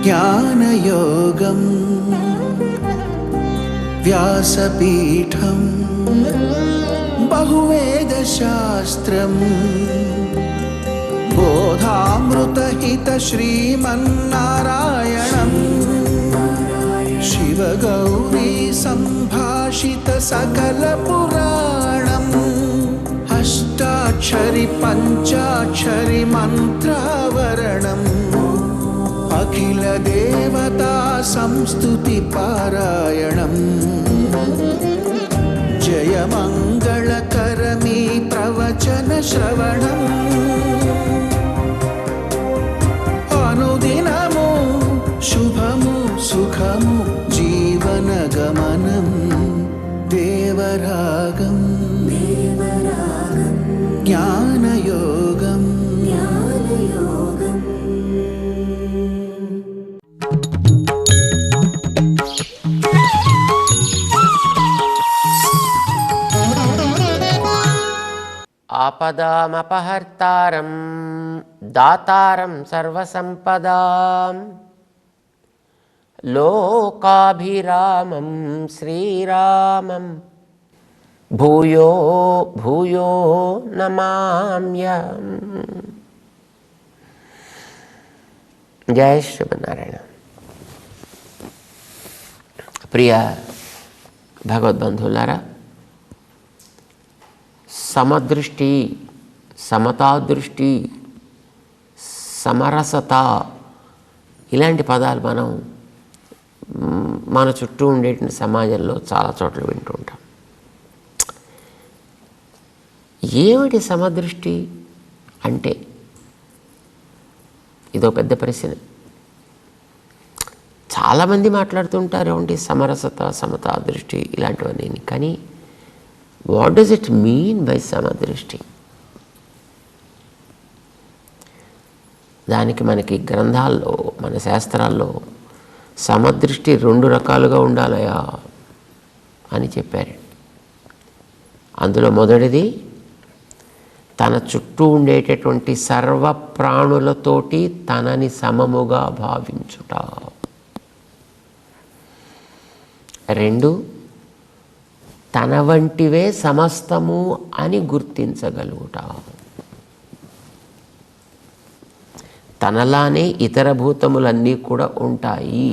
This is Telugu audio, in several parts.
జ్ఞానయోగం వ్యాసపీఠం బహువేదశాస్త్రం బోధామృతహిత శ్రీమన్నారాయణం శివగౌరీ సంభాషిత సకల పురాణం అష్టాక్షరి పంచాక్షరి మంత్రావరణం అఖిల దేవతా సంస్తుతి పారాయణం జయమంగళకరమీ ప్రవచన శ్రవణం అనుదినము శుభము సుఖము జీవన గమనం దేవరాగం జ్ఞానయోగం ఆపదామపహర్తారం దాతారం సర్వసంపదాం లోకాభిరామం శ్రీరామం భూయో భూయో నమామ్యం. జయ శ్రీమన్నారాయణ. ప్రియ భగవద్బంధువులారా, సమదృష్టి, సమతాదృష్టి, సమరసత ఇలాంటి పదాలు మనం మన చుట్టూ ఉండేటువంటి సమాజంలో చాలా చోట్ల వింటూ ఉంటాం. ఏమిటి సమదృష్టి అంటే? ఇదో పెద్ద ప్రశ్న. చాలామంది మాట్లాడుతుంటారు ఏమిటి సమరసత, సమతా దృష్టి ఇలాంటివన్నీ. కానీ what does it mean by సమదృష్టి? దానికి మనకి గ్రంథాల్లో, మన శాస్త్రాల్లో సమదృష్టి 2 రకాలుగా ఉండాలయా అని చెప్పారు. అందులో మొదటిది తన చుట్టూ ఉండేటటువంటి సర్వ ప్రాణులతోటి తనని సమముగా భావించుట. 2 తన వంటివే సమస్తము అని గుర్తించగలుగుట. తనలానే ఇతర భూతములన్నీ కూడా ఉంటాయి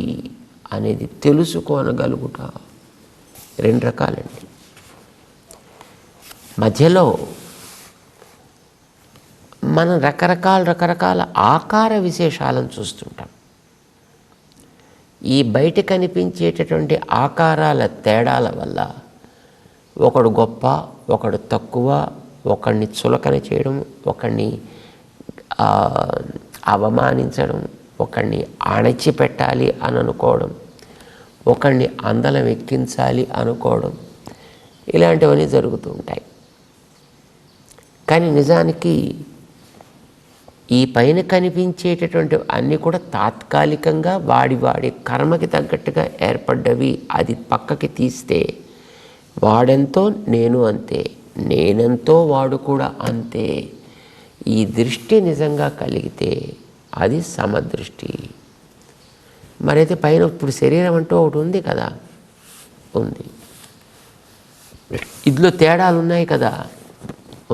అనేది తెలుసుకోనగలుగుట. 2 రకాలండి. మధ్యలో మనం రకరకాల ఆకార విశేషాలను చూస్తుంటాం. ఈ బయట కనిపించేటటువంటి ఆకారాల తేడాల వల్ల ఒకడు గొప్ప, ఒకడు తక్కువ, ఒకడిని చులకన చేయడం, ఒకడిని అవమానించడం, ఒకడిని అణచిపెట్టాలి అని అనుకోవడం, ఒకడిని అందలం ఎక్కించాలి అనుకోవడం, ఇలాంటివన్నీ జరుగుతూ ఉంటాయి. కానీ నిజానికి ఈ పైన కనిపించేటటువంటి అన్నీ కూడా తాత్కాలికంగా వాడి కర్మకి తగ్గట్టుగా ఏర్పడ్డవి. అది పక్కకి తీస్తే వాడెంతో నేను అంతే, నేనెంతో వాడు కూడా అంతే. ఈ దృష్టి నిజంగా కలిగితే అది సమదృష్టి. మరైతే పైన ఇప్పుడు శరీరం అంటూ ఒకటి ఉంది కదా, ఉంది. ఇందులో తేడాలు ఉన్నాయి కదా,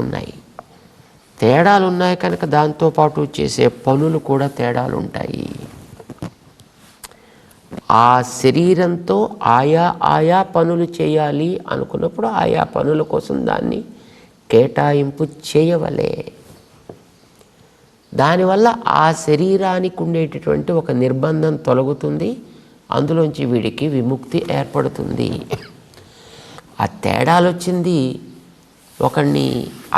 ఉన్నాయి. తేడాలు ఉన్నాయి కనుక దాంతోపాటు చేసే పనులు కూడా తేడాలు ఉంటాయి. ఆ శరీరంతో ఆయా పనులు చేయాలి అనుకున్నప్పుడు ఆయా పనుల కోసం దాన్ని కేటాయింపు చేయవలే. దానివల్ల ఆ శరీరానికి ఉండేటటువంటి ఒక నిర్బంధం తొలగుతుంది, అందులోంచి వీడికి విముక్తి ఏర్పడుతుంది. ఆ తేడాలు వచ్చింది ఒకడిని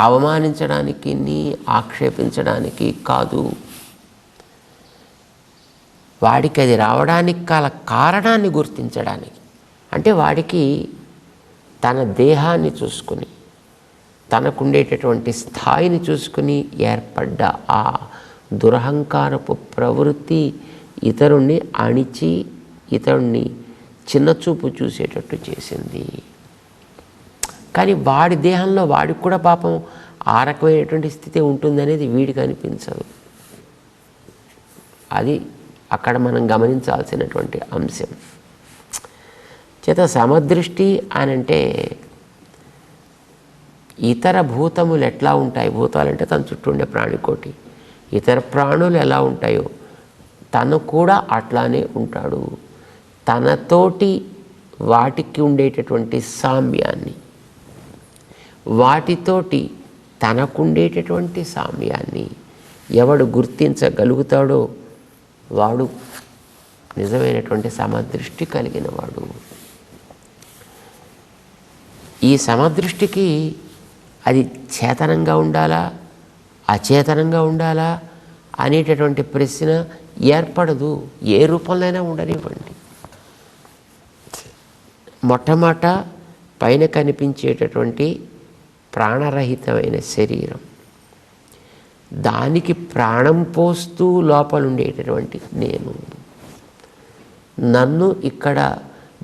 అవమానించడానికి, ఆక్షేపించడానికి కాదు. వాడికి అది రావడానికి గల కారణాన్ని గుర్తించడానికి. అంటే వాడికి తన దేహాన్ని చూసుకుని, తనకుండేటటువంటి స్థాయిని చూసుకుని ఏర్పడ్డ ఆ దురహంకారపు ప్రవృత్తి ఇతరుణ్ణి అణిచి ఇతరుణ్ణి చిన్నచూపు చూసేటట్టు చేసింది. కానీ వాడి దేహంలో వాడికి కూడా పాపం ఆ రకమైనటువంటి స్థితి ఉంటుందనేది వీడికి అనిపించదు. అది అక్కడ మనం గమనించాల్సినటువంటి అంశం. చేత సమదృష్టి అనంటే ఇతర భూతములు ఎట్లా ఉంటాయి, భూతాలంటే తన చుట్టూ ఉండే ప్రాణికోటి, ఇతర ప్రాణులు ఎలా ఉంటాయో తను కూడా అట్లానే ఉంటాడు. తనతోటి వాటికి ఉండేటటువంటి సామ్యాన్ని, వాటితోటి తనకుండేటటువంటి సామ్యాన్ని ఎవడు గుర్తించగలుగుతాడో వాడు నిజమైనటువంటి సమదృష్టి కలిగిన వాడు. ఈ సమదృష్టికి అది చేతనంగా ఉండాలా అచేతనంగా ఉండాలా అనేటటువంటి ప్రశ్న ఏర్పడదు. ఏ రూపంలోనైనా ఉండనివ్వండి. మొట్టమొదట పైన కనిపించేటటువంటి ప్రాణరహితమైన శరీరం, దానికి ప్రాణం పోస్తూ లోపల ఉండేటటువంటి నేను, నన్ను ఇక్కడ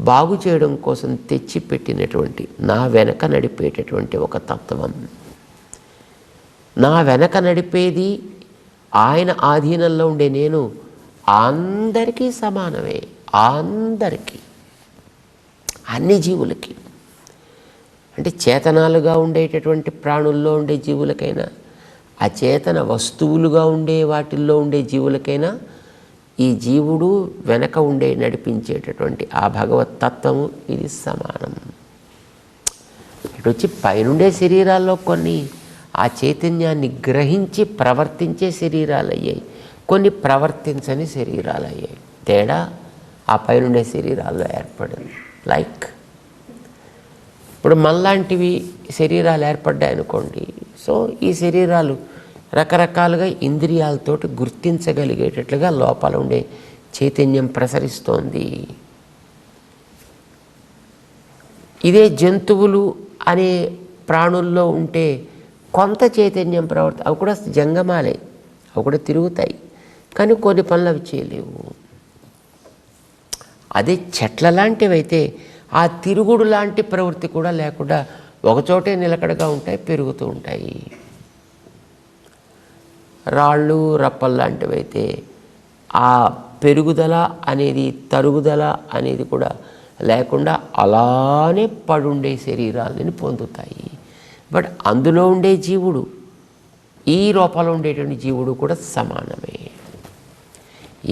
బాగు చేయడం కోసం తెచ్చిపెట్టినటువంటి నా వెనక నడిపేటటువంటి ఒక తత్వం. నా వెనక నడిపేది ఆయన ఆధీనంలో ఉండే నేను అందరికీ సమానమే. అందరికీ, అన్ని జీవులకి, అంటే చేతనాలుగా ఉండేటటువంటి ప్రాణుల్లో ఉండే జీవులకైనా, అచేతన వస్తువులుగా ఉండే వాటిల్లో ఉండే జీవులకైనా ఈ జీవుడు వెనక ఉండే నడిపించేటటువంటి ఆ భగవత్ తత్వము ఇది సమానం. ఇటు వచ్చి పైనుండే శరీరాల్లో కొన్ని ఆ చైతన్యాన్ని గ్రహించి ప్రవర్తించే శరీరాలు అయ్యాయి, కొన్ని ప్రవర్తించని శరీరాలు అయ్యాయి. తేడా ఆ పైనుండే శరీరాల్లో ఏర్పడింది. లైక్ ఇప్పుడు మనలాంటివి శరీరాలు ఏర్పడ్డాయనుకోండి. సో ఈ శరీరాలు రకరకాలుగా ఇంద్రియాలతోటి గుర్తించగలిగేటట్లుగా లోపల ఉండే చైతన్యం ప్రసరిస్తోంది. ఇదే జంతువులు అనే ప్రాణుల్లో ఉంటే కొంత చైతన్యం అవి కూడా జంగమాలే, అవి కూడా తిరుగుతాయి, కానీ కొన్ని పనులు అవి చేయలేవు. అదే చెట్ల లాంటివైతే ఆ తిరుగుడు లాంటి ప్రవృత్తి కూడా లేకుండా ఒకచోటే నిలకడగా ఉంటాయి, పెరుగుతూ ఉంటాయి. రాళ్ళు రప్పలు లాంటివైతే ఆ పెరుగుదల అనేది తరుగుదల అనేది కూడా లేకుండా అలానే పడుండే శరీరాలని పొందుతాయి. బట్ అందులో ఉండే జీవుడు, ఈ లోపల ఉండేటువంటి జీవుడు కూడా సమానమే.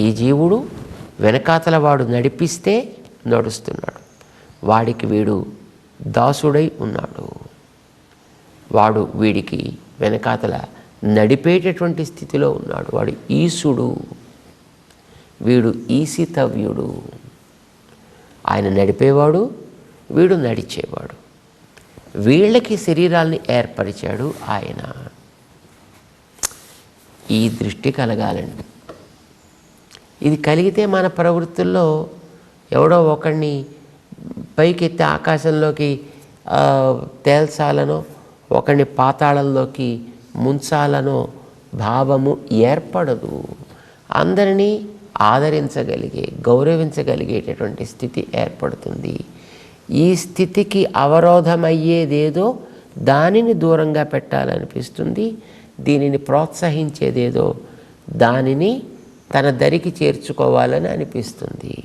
ఈ జీవుడు వెనకాతల వాడు నడిపిస్తే నడుస్తున్నాడు, వాడికి వీడు దాసుడై ఉన్నాడు. వాడు వీడికి వెనకాతల నడిపేటటువంటి స్థితిలో ఉన్నాడు. వాడు ఈశుడు, వీడు ఈశితవ్యుడు. ఆయన నడిపేవాడు, వీడు నడిచేవాడు. వీళ్ళకి శరీరాల్ని ఏర్పరిచాడు ఆయన. ఈ దృష్టి కలగాలండి. ఇది కలిగితే మన ప్రవృత్తుల్లో ఎవడో ఒకడిని పైకెత్తి ఆకాశంలోకి తేల్చాలనో, ఒకడిని పాతాళంలోకి ముంచాలనో భావము ఏర్పడదు. అందరినీ ఆదరించగలిగే, గౌరవించగలిగేటటువంటి స్థితి ఏర్పడుతుంది. ఈ స్థితికి అవరోధమయ్యేదేదో దానిని దూరంగా పెట్టాలనిపిస్తుంది. దీనిని ప్రోత్సహించేదేదో దానిని తన దరికి చేర్చుకోవాలని అనిపిస్తుంది.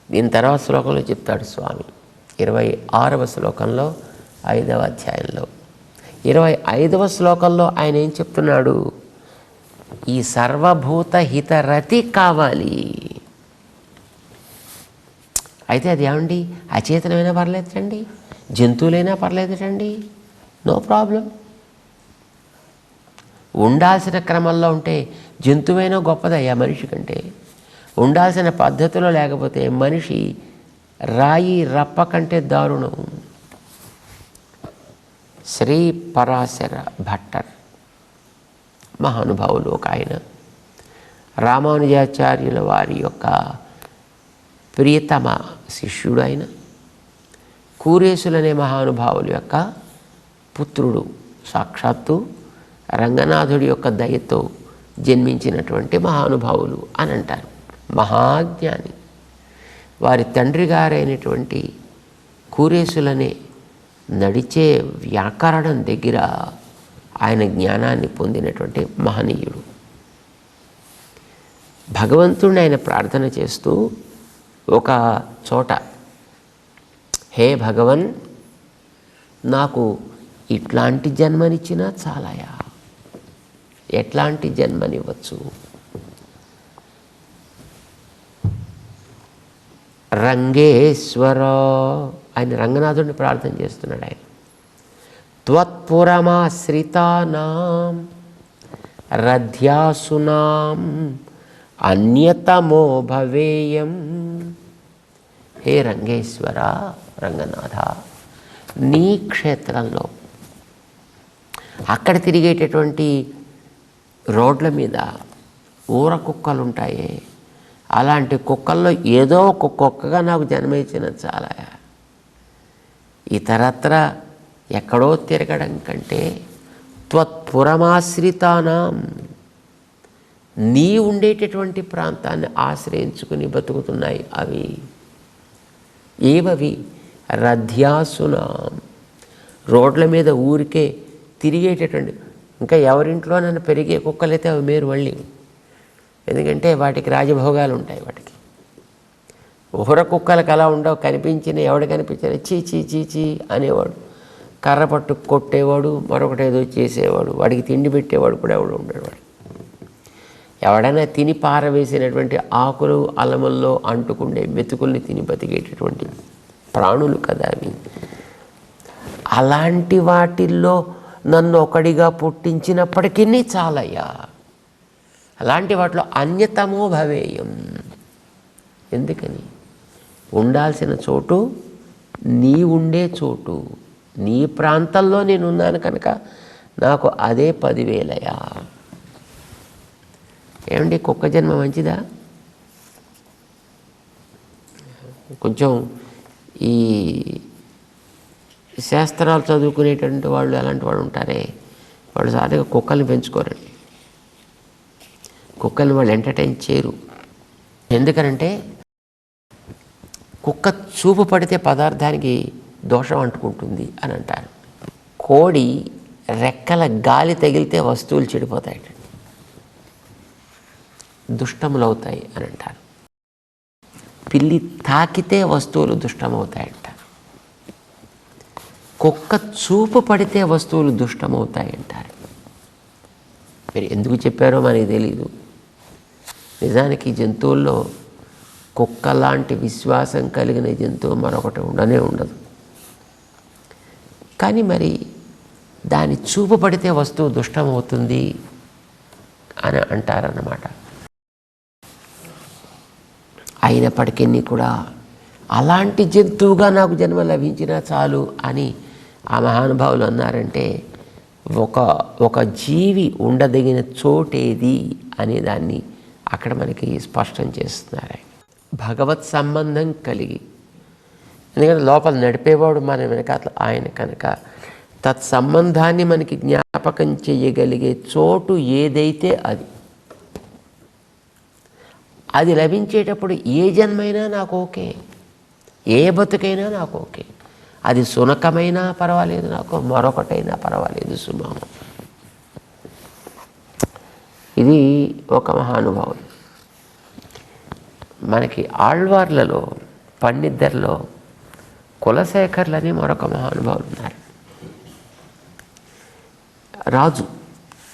దీని తర్వాత శ్లోకంలో చెప్తాడు స్వామి, 26వ శ్లోకంలో 5వ అధ్యాయంలో 25వ శ్లోకంలో ఆయన ఏం చెప్తున్నాడు? ఈ సర్వభూత హితరతి కావాలి. అయితే అది ఏమండి, అచేతనమైనా పర్లేదండి, జంతువులైనా పర్లేదండి, నో ప్రాబ్లం. ఉండాల్సిన క్రమంలో ఉంటే జంతువైనా గొప్పదయ్యా మనిషి కంటే. ఉండాల్సిన పద్ధతిలో లేకపోతే మనిషి రాయి రప్ప కంటే దారుణం. శ్రీ పరాశర భట్టర్ మహానుభావులు ఒక ఆయన, రామానుజాచార్యుల వారి యొక్క ప్రియతమ శిష్యుడు ఆయన, కూరేసులనే మహానుభావుల యొక్క పుత్రుడు, సాక్షాత్తు రంగనాథుడి యొక్క దయతో జన్మించినటువంటి మహానుభావులు అని అంటారు. మహాజ్ఞాని. వారి తండ్రి గారైనటువంటి కూరేసులనే నడిచే వ్యాకరణం దగ్గర ఆయన జ్ఞానాన్ని పొందినటువంటి మహనీయుడు. భగవంతుడిని ఆయన ప్రార్థన చేస్తూ ఒక చోట, హే భగవన్, నాకు ఇట్లాంటి జన్మనిచ్చినా చాలాయా, ఎట్లాంటి జన్మనివ్వచ్చు? రంగేశ్వర, ఆయన రంగనాథుడిని ప్రార్థన చేస్తున్నాడు. ఆయన త్వత్పురమాశ్రితానాం రధ్యాసునాం అన్యతమో భవేయం. హే రంగేశ్వర, రంగనాథ, నీ క్షేత్రంలో అక్కడ తిరిగేటటువంటి రోడ్ల మీద ఊర కుక్కలు ఉంటాయి, అలాంటి కుక్కల్లో ఏదో ఒక కుక్కగా నాకు జన్మ ఇచ్చిన చాలా. ఇతరత్ర ఎక్కడో తిరగడం కంటే త్వత్పురమాశ్రితానాం, నీ ఉండేటటువంటి ప్రాంతాన్ని ఆశ్రయించుకుని బతుకుతున్నాయి అవి. ఏవవి? రధ్యాసునాం, రోడ్ల మీద ఊరికే తిరిగేటటువంటి, ఇంకా ఎవరింట్లోనైనా పెరిగే కుక్కలైతే అవి మేరు మళ్ళీ. ఎందుకంటే వాటికి రాజభోగాలు ఉంటాయి. వాటికి ఊర కుక్కలకు అలా ఉండవు. కనిపించిన ఎవడు కనిపించిన చీ చీ చీ చీ అనేవాడు, కర్ర పట్టు కొట్టేవాడు, మరొకటి ఏదో చేసేవాడు, వాడికి తిండి పెట్టేవాడు కూడా ఎవడు ఉండేవాడు. ఎవడైనా తిని పారవేసినటువంటి ఆకులు అలముల్లో అంటుకుండే మెతుకుల్ని తిని బతికేటటువంటి ప్రాణులు కదా అవి. అలాంటి వాటిల్లో నన్ను ఒకడిగా పుట్టించినప్పటికీ చాలయ్యా. అలాంటి వాటిలో అన్యతమో భవేయం. ఎందుకని? ఉండాల్సిన చోటు నీ ఉండే చోటు, నీ ప్రాంతంలో నేను ఉన్నాను కనుక నాకు అదే 10,000. ఏమండి, కుక్క జన్మ మంచిదా? కొంచెం ఈ శాస్త్రాలు చదువుకునేటువంటి వాళ్ళు అలాంటి వాళ్ళు ఉంటారే, వాళ్ళు సాధారణంగా కుక్కల్ని పెంచుకోరండి. కుక్కల్ని వాళ్ళు ఎంటర్టైన్ చేయరు. ఎందుకనంటే కుక్క చూపు పడితే పదార్థానికి దోషం అంటుకుంటుంది అని అంటారు. కోడి రెక్కల గాలి తగిలితే వస్తువులు చెడిపోతాయట, దుష్టములవుతాయి అని అంటారు. పిల్లి తాకితే వస్తువులు దుష్టమవుతాయంట. కుక్క చూపు పడితే వస్తువులు దుష్టమవుతాయి అంటారు. మీరు ఎందుకు చెప్పారో మనకి తెలీదు. నిజానికి జంతువుల్లో కుక్క లాంటి విశ్వాసం కలిగిన జంతువు మరొకటి ఉండనే ఉండదు. కానీ మరి దాని చూపు పడితే వస్తువు దుష్టమవుతుంది అని అంటారన్నమాట. అయినప్పటికీ కూడా అలాంటి జంతువుగా నాకు జన్మ లభించినా చాలు అని ఆ మహానుభావులు అన్నారంటే ఒక జీవి ఉండదగిన చోటేది అనే దాన్ని అక్కడ మనకి స్పష్టం చేస్తున్నారు. భగవత్ సంబంధం కలిగి, ఎందుకంటే లోపల నడిపేవాడు మన వెనకాల ఆయన కనుక తత్సంబంధాన్ని మనకి జ్ఞాపకం చేయగలిగే చోటు ఏదైతే అది లభించేటప్పుడు ఏ జన్మైనా నాకు ఓకే, ఏ బతుకైనా నాకు ఓకే. అది సునకమైనా పర్వాలేదు, నాకు మరొకటైనా పర్వాలేదు సుమా. ఇది ఒక మహానుభావుడు. మనకి ఆళ్వార్లలో పండిద్దరిలో కులశేఖర్లని మరొక మహానుభావులు ఉన్నారు. రాజు,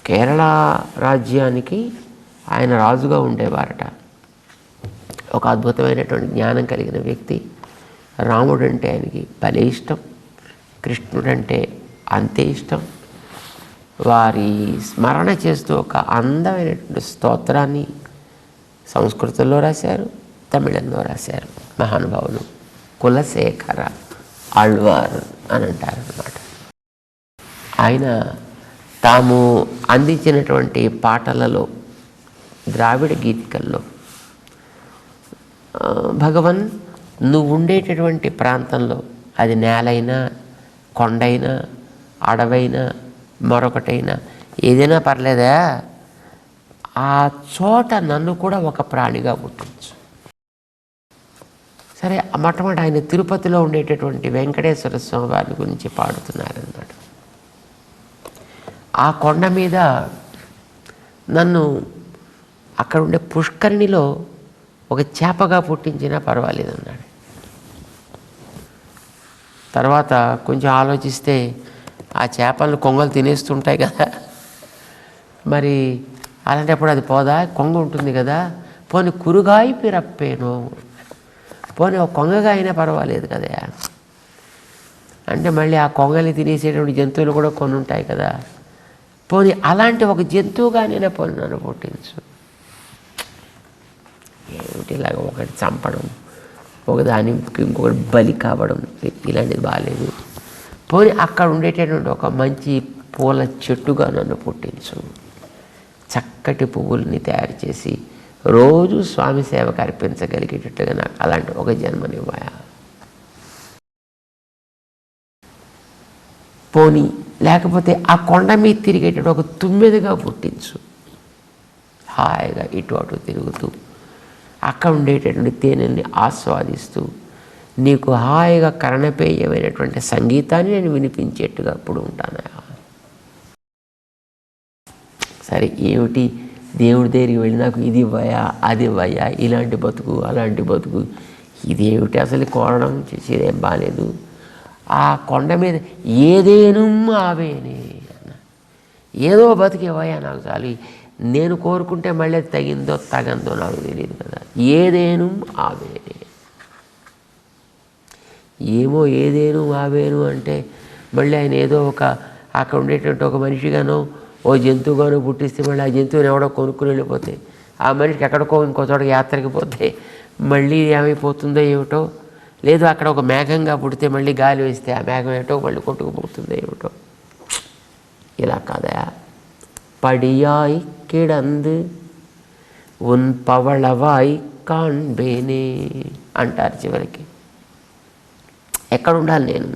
కేరళ రాజ్యానికి ఆయన రాజుగా ఉండేవారట. ఒక అద్భుతమైనటువంటి జ్ఞానం కలిగిన వ్యక్తి. రాముడంటే ఆయనకి భలే ఇష్టం, కృష్ణుడంటే అంతే ఇష్టం. వారి స్మరణ చేస్తూ ఒక అందమైనటువంటి స్తోత్రాన్ని సంస్కృతంలో రాశారు, తమిళంలో రాశారు మహానుభావులు. కులశేఖర ఆళ్వార్ అని అంటారన్నమాట. ఆయన తాము అందించినటువంటి పాటలలో, ద్రావిడ గీతికల్లో భగవన్ నువ్వు ఉండేటటువంటి ప్రాంతంలో, అది నేలైనా, కొండైనా, అడవైనా, మరొకటైనా, ఏదైనా పర్లేదా, ఆ చోట నన్ను కూడా ఒక ప్రాణిగా పుట్టించు. సరే, మొట్టమొదటి ఆయన తిరుపతిలో ఉండేటటువంటి వెంకటేశ్వర స్వామి వారి గురించి పాడుతున్నారన్నమాట. ఆ కొండ మీద నన్ను అక్కడ ఉండే పుష్కరిణిలో ఒక చేపగా పుట్టించినా పర్వాలేదన్నాడు. తర్వాత కొంచెం ఆలోచిస్తే ఆ చేపలను కొంగలు తినేస్తుంటాయి కదా, మరి అలాంటప్పుడు అది పోదా, కొంగ ఉంటుంది కదా, పోనీ కురుగాయి పిరప్పేను, పోనీ ఒక కొంగగా అయినా పర్వాలేదు కదా అంటే మళ్ళీ ఆ కొంగని తినేసేటువంటి జంతువులు కూడా కొన్ని ఉంటాయి కదా, పోనీ అలాంటి ఒక జంతువుగానైనా పోనీ నన్ను పుట్టించు. ఏమిటి ఇలాగ ఒకటి చంపడం, ఒకదానికి ఇంకొకటి బలి కావడం, ఇలాంటిది బాగాలేదు. పోనీ అక్కడ ఉండేటటువంటి ఒక మంచి పూల చెట్టుగా నన్ను పుట్టించు, చక్కటి పువ్వుల్ని తయారు చేసి రోజు స్వామి సేవకు అర్పించగలిగేటట్టుగా నాకు అలాంటి ఒక జన్మనివ్వాయా. పోనీ లేకపోతే ఆ కొండ మీద తిరిగేటట్టు ఒక తుమ్మెదగా పుట్టించు, హాయిగా ఇటు అటు తిరుగుతూ అక్కడ ఉండేటటువంటి తేనెల్ని ఆస్వాదిస్తూ నీకు హాయిగా కర్ణపేయమైనటువంటి సంగీతాన్ని నేను వినిపించేట్టుగా అప్పుడు ఉంటాను. సరే ఏమిటి దేవుడి దగ్గరికి వెళ్ళి నాకు ఇది ఇవ్వయా అది ఇవ్వయా, ఇలాంటి బతుకు అలాంటి బతుకు, ఇదేమిటి అసలు కోరడం చేసేదేం బాగాలేదు. ఆ కొండ మీద ఏదేను ఆవేనే అన్న, ఏదో బతికేవయ్యా నాకు చాలు, నేను కోరుకుంటే మళ్ళీ తగిందో తగందో నాకు తెలియదు కదా, ఏదేను ఆవేనే. ఏమో ఏదేను ఆవేను అంటే మళ్ళీ ఆయన ఏదో ఒక అక్కడ ఉండేటువంటి ఒక మనిషిగానో ఓ జంతువుగానో పుట్టిస్తే మళ్ళీ ఆ జంతువుని ఎవడో కొనుక్కుని వెళ్ళిపోతే, ఆ మనిషికి ఎక్కడికో ఇంకో చోట యాత్రకి పోతే మళ్ళీ ఏమైపోతుందో ఏమిటో, లేదు అక్కడ ఒక మేఘంగా పుడితే మళ్ళీ గాలి వేస్తే ఆ మేఘం ఏమిటో మళ్ళీ కొట్టుకుపోతుందో ఏమిటో. ఇలా కాదా, పడియాయి కిడందు ఉన్ పవళవాయి కాన్బేనే అంటారు చివరికి. ఎక్కడ ఉండాలి నేను?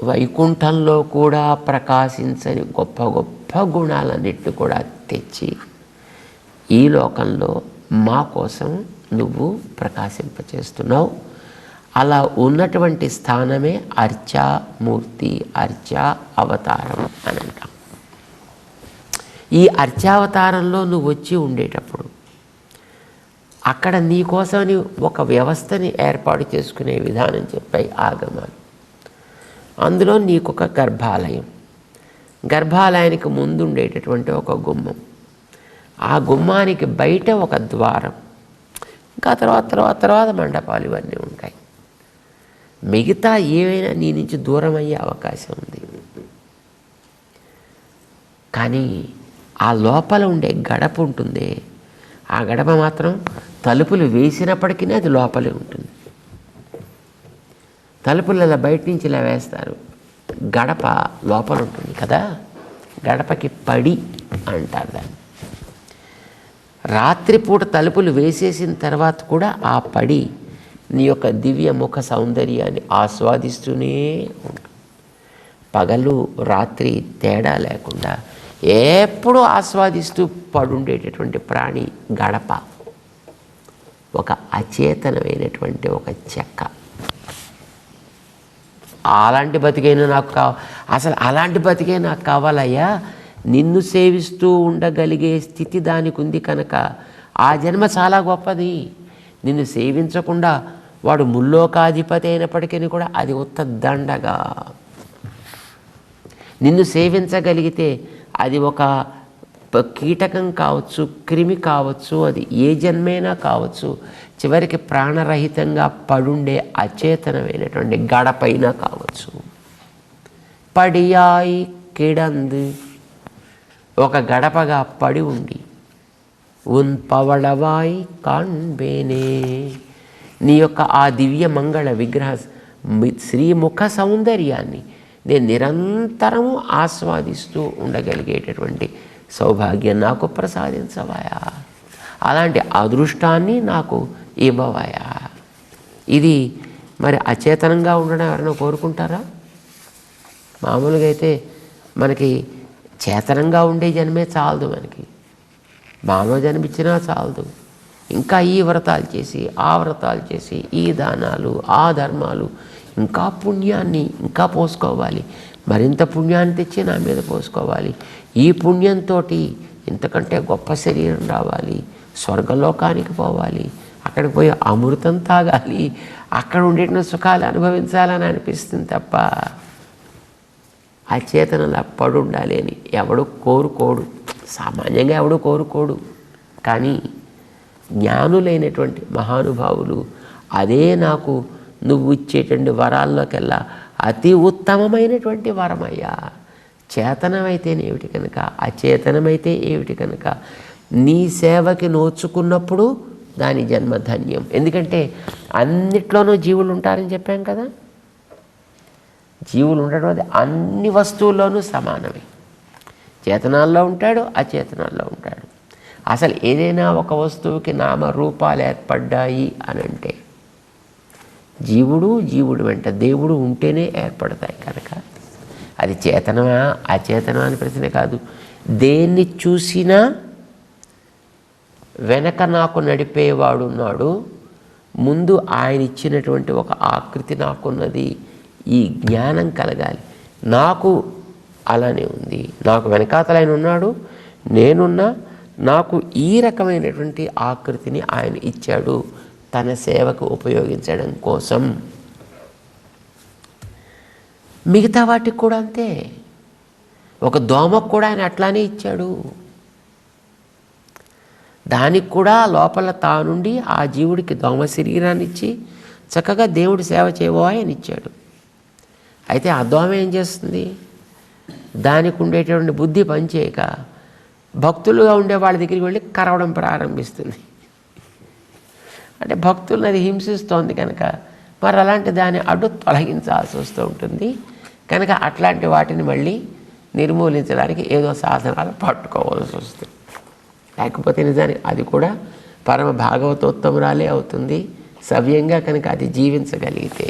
వైకుంఠంలో కూడా ప్రకాశించని గొప్ప గొప్ప గుణాలన్నిటిని కూడా తెచ్చి ఈ లోకంలో మా కోసం నువ్వు ప్రకాశింపచేస్తున్నావు. అలా ఉన్నటువంటి స్థానమే అర్చామూర్తి, అర్చా అవతారం అని అంటాం. ఈ అర్చావతారంలో నువ్వు వచ్చి ఉండేటప్పుడు అక్కడ నీకోసమని ఒక వ్యవస్థని ఏర్పాటు చేసుకునే విధానం చెప్పాయి ఆగమాలు. అందులో నీకొక గర్భాలయం, గర్భాలయానికి ముందు ఉండేటటువంటి ఒక గుమ్మం, ఆ గుమ్మానికి బయట ఒక ద్వారం, ఇంకా తర్వాత మండపాలు ఇవన్నీ ఉంటాయి. మిగతా ఏవైనా నీ నుంచి దూరం అయ్యే అవకాశం ఉంది. కానీ ఆ లోపల ఉండే గడప ఉంటుంది, ఆ గడప మాత్రం తలుపులు వేసినప్పటికీ అది లోపలే ఉంటుంది. తలుపులు అలా బయట నుంచి ఇలా వేస్తారు, గడప లోపల ఉంటుంది కదా, గడపకి పడి అంటారు దాన్ని. రాత్రిపూట తలుపులు వేసేసిన తర్వాత కూడా ఆ పడి నీ యొక్క దివ్య ముఖ సౌందర్యాన్ని ఆస్వాదిస్తూనే ఉంటుంది. పగలు రాత్రి తేడా లేకుండా ఎప్పుడూ ఆస్వాదిస్తూ పడుండేటటువంటి ప్రాణి గడప, ఒక అచేతనమైనటువంటి ఒక చెక్క. అలాంటి బతికైనా నాకు అసలు అలాంటి బతికే నాకు కావాలయ్యా. నిన్ను సేవిస్తూ ఉండగలిగే స్థితి దానికి ఉంది కనుక ఆ జన్మ చాలా గొప్పది. నిన్ను సేవించకుండా వాడు ముల్లోకాధిపతి అయినప్పటికీ కూడా అది ఉత్త దండగా. నిన్ను సేవించగలిగితే అది ఒక కీటకం కావచ్చు, క్రిమి కావచ్చు, అది ఏ జన్మైనా కావచ్చు, చివరికి ప్రాణరహితంగా పడుండే అచేతనమైనటువంటి గడపైన కావచ్చు. పడియాయి కిడందు, ఒక గడపగా పడి ఉండి, ఉన్ పవళవాయి కాన్బేనే, నీ యొక్క ఆ దివ్య మంగళ విగ్రహ శ్రీముఖ సౌందర్యాన్ని నేను నిరంతరము ఆస్వాదిస్తూ ఉండగలిగేటటువంటి సౌభాగ్యం నాకు ప్రసాదించవాయా. అలాంటి అదృష్టాన్ని నాకు ఇవ్వవాయా. ఇది మరి అచేతనంగా ఉండడం ఎవరైనా కోరుకుంటారా? మామూలుగా అయితే మనకి చేతనంగా ఉండే జన్మే చాలదు, మనకి మానవ జన్మిచ్చినా చాలదు. ఇంకా ఈ వ్రతాలు చేసి ఆ వ్రతాలు చేసి ఈ దానాలు ఆ ధర్మాలు, ఇంకా పుణ్యాన్ని ఇంకా పోసుకోవాలి, మరింత పుణ్యాన్ని తెచ్చి నా మీద పోసుకోవాలి. ఈ పుణ్యంతో ఇంతకంటే గొప్ప శరీరం రావాలి, స్వర్గలోకానికి పోవాలి, అక్కడికి పోయి అమృతం తాగాలి, అక్కడ ఉండేటిన సుఖాలు అనుభవించాలని అనిపిస్తుంది తప్ప అచేతనలా పడుండాలి అని ఎవడు కోరుకోడు. సామాన్యంగా ఎవడు కోరుకోడు. కానీ జ్ఞానులైనటువంటి మహానుభావులు అదే నాకు నువ్వు ఇచ్చేటువంటి వరాల్లోకెల్లా అతి ఉత్తమమైనటువంటి వరమయ్యా. చేతనమైతేనేమిటి కనుక, అచేతనమైతే ఏమిటి కనుక, నీ సేవకి నోచుకున్నప్పుడు దాని జన్మ ధన్యం. ఎందుకంటే అన్నిట్లోనూ జీవులు ఉంటారని చెప్పాం కదా. జీవులు ఉండడం అది అన్ని వస్తువుల్లోనూ సమానమే. చేతనాల్లో ఉంటాడు, అచేతనాల్లో ఉంటాడు. అసలు ఏదైనా ఒక వస్తువుకి నామరూపాలు ఏర్పడ్డాయి అని అంటే జీవుడు వెంట దేవుడు ఉంటేనే ఏర్పడతాయి కనుక అది చేతనమా అచేతనమా అని ప్రశ్న కాదు. దేన్ని చూసినా వెనక నాకు నడిపేవాడున్నాడు, ముందు ఆయన ఇచ్చినటువంటి ఒక ఆకృతి నాకున్నది, ఈ జ్ఞానం కలగాలి. నాకు అలానే ఉంది, నాకు వెనకాతల ఆయన ఉన్నాడు, నేనున్నా, నాకు ఈ రకమైనటువంటి ఆకృతిని ఆయన ఇచ్చాడు తన సేవకు ఉపయోగించడం కోసం. మిగతా వాటికి కూడా అంతే. ఒక దోమకు కూడా ఆయన అట్లానే ఇచ్చాడు. దానికి కూడా లోపల తానుండి ఆ జీవుడికి దోమ శరీరాన్ని ఇచ్చి చక్కగా దేవుడి సేవ చేయబోయని అని ఇచ్చాడు. అయితే ఆ దోమ ఏం చేస్తుంది? దానికి ఉండేటువంటి బుద్ధి పనిచేయక భక్తులుగా ఉండే వాళ్ళ దగ్గరికి వెళ్ళి కరవడం ప్రారంభిస్తుంది. అంటే భక్తులను అది హింసిస్తోంది కనుక మరి అలాంటి దాన్ని అడ్డు తొలగించాల్సి వస్తూ ఉంటుంది. కనుక అట్లాంటి వాటిని మళ్ళీ నిర్మూలించడానికి ఏదో సాధనాలు పట్టుకోవాల్సి వస్తుంది. లేకపోతే నిజానికి అది కూడా పరమ భాగవతోత్తమురాలే అవుతుంది సవ్యంగా. కనుక అది జీవించగలిగితే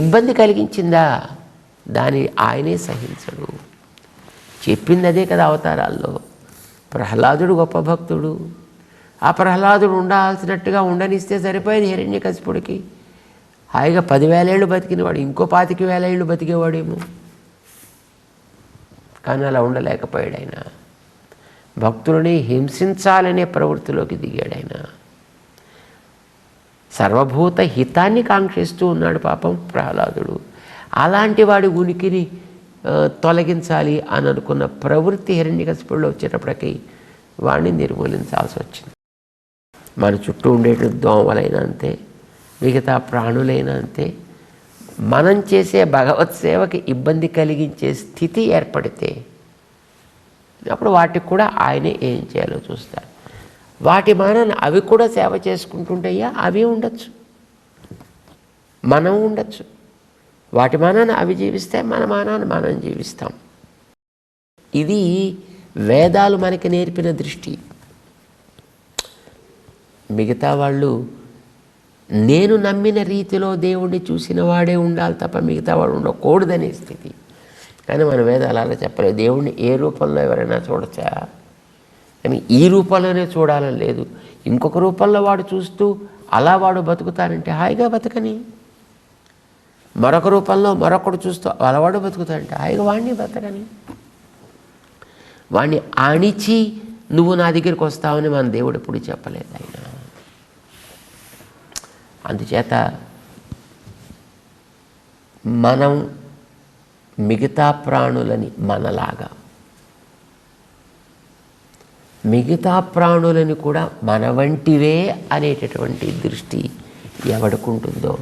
ఇబ్బంది కలిగించిందా దాన్ని ఆయనే సహించడు. చెప్పింది అదే కదా అవతారాల్లో. ప్రహ్లాదుడు గొప్ప భక్తుడు. ఆ ప్రహ్లాదుడు ఉండాల్సినట్టుగా ఉండనిస్తే సరిపోయేది హిరణ్యకశిపుడికి. హాయిగా 10,000 ఏళ్ళు బతికినవాడు ఇంకో 25,000 ఏళ్ళు బతికేవాడేమో. కానీ అలా ఉండలేకపోయాడు ఆయన. భక్తులని హింసించాలనే ప్రవృత్తిలోకి దిగాడు ఆయన. సర్వభూత హితాన్ని కాంక్షిస్తూ ఉన్నాడు పాపం ప్రహ్లాదుడు. అలాంటి వాడి ఉనికిని తొలగించాలి అని అనుకున్న ప్రవృత్తి హిరణ్యకశిపుడిలో వచ్చేటప్పటికి వాడిని నిర్మూలించాల్సి వచ్చింది. మన చుట్టూ ఉండే దోమలైనా అంతే, మిగతా ప్రాణులైనా అంతే. మనం చేసే భగవత్ సేవకి ఇబ్బంది కలిగించే స్థితి ఏర్పడితే అప్పుడు వాటికి కూడా ఆయనే ఏం చేయాలో చూస్తాడు. వాటి మానాన్ని అవి కూడా సేవ చేసుకుంటుంటాయా, అవి ఉండొచ్చు, మనం ఉండొచ్చు. వాటి మానాన్ని అవి జీవిస్తే మన మానాన్ని మనం జీవిస్తాం. ఇది వేదాలు మనకి నేర్పిన దృష్టి. మిగతా వాళ్ళు నేను నమ్మిన రీతిలో దేవుణ్ణి చూసిన వాడే ఉండాలి తప్ప మిగతా వాడు ఉండకూడదనే స్థితి. కానీ మన వేదాలు అలా చెప్పలేదు. దేవుణ్ణి ఏ రూపంలో ఎవరైనా చూడచ్చా అని ఈ రూపంలోనే చూడాలని లేదు. ఇంకొక రూపంలో వాడు చూస్తూ అలా వాడు బతుకుతారంటే హాయిగా బతకని, మరొక రూపంలో మరొకడు చూస్తూ అలవాడు బతుకుతాడంటే హాయిగా వాడిని బతకని. వాడిని ఆణిచి నువ్వు నా దగ్గరికి వస్తావని మన దేవుడు ఎప్పుడు చెప్పలేదు ఆయన. అందుచేత మనం మిగతా ప్రాణులని మనలాగా, మిగతా ప్రాణులని కూడా మన వంటివే అనేటటువంటి దృష్టి ఎవడుకుంటుందో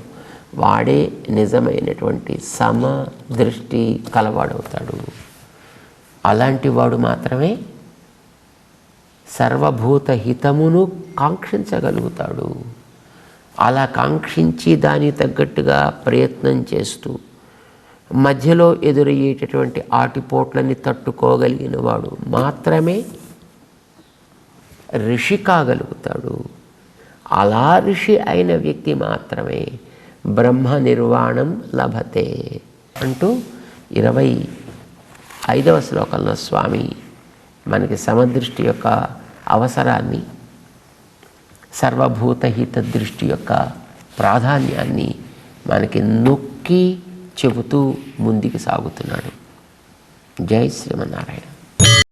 వాడే నిజమైనటువంటి సమదృష్టి కలవాడవుతాడు. అలాంటి వాడు మాత్రమే సర్వభూత హితమును కాంక్షించగలుగుతాడు. అలా కాంక్షించి దానికి తగ్గట్టుగా ప్రయత్నం చేస్తూ మధ్యలో ఎదురయ్యేటటువంటి ఆటిపోట్లని తట్టుకోగలిగిన వాడు మాత్రమే ఋషి కాగలుగుతాడు. అలా ఋషి అయిన వ్యక్తి మాత్రమే బ్రహ్మ నిర్వాణం లభతే అంటూ 25వ శ్లోకంలో స్వామి మనకి సమదృష్టి యొక్క అవసరాన్ని, సర్వభూతహిత దృష్టి యొక్క ప్రాధాన్యాన్ని మనకి నొక్కి చెబుతూ ముందుకు సాగుతున్నాడు. జై శ్రీమన్నారాయణ.